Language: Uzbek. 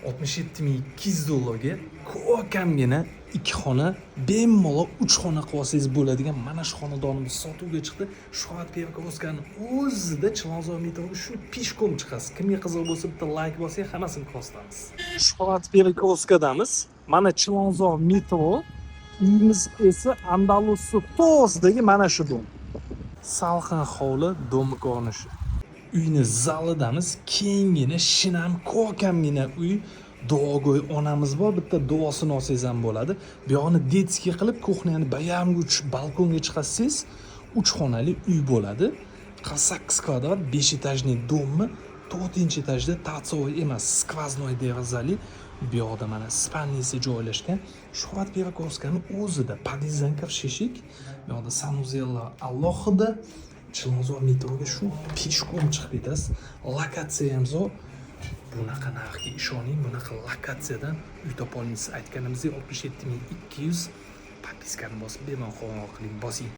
$67,200 ko'rkamgina 2 xona, bemalol 3 xona qilib olsangiz bo'ladigan mana shu xonadonimiz sotuvga chiqdi. Shuhrat Perkovskani o'zida Chilonzor metroga shu peshkom chiqasiz. Kimga qiziq bo'lsa bitta like bosing, hammasini ko'rsatamiz. Shuhrat Perkovskadamiz. Mana Chilonzor metro, uyimiz esa Andalusiya to'g'risidagi mana shu dom. Salqin hovli, dom ko'rinishi. Uyni zalidamiz, kengina, shinam, ko'rkamgina uy. Duogo'y onamiz bor, bitta duosini olsangiz ham bo'ladi. Bu yoqni detskiy qilib, kuxnyani bayamguch balkonga chiqasiz, 3 xonali uy bo'ladi. 48 kvadrat, 5 etajli dommi, 4-etajda торцовый emas, skvoznoy derazali. Bu yoqda mana spalnisi joylashgan. Shuhrat Perkovskani o'zida podizdan kirish eshik. Bu yoqda sanuzellar alohida. Chilonzor metroga shu peshkom chiqib ketasiz. Lokatsiya ham zo'r. Bunaqa narxga ishoning, bunaqa lokatsiyadan uy topa olmaysiz. Aytganimizdek 67,200. Podpiskani bosib, bemalol qo'ng'iroq qiling, bosing.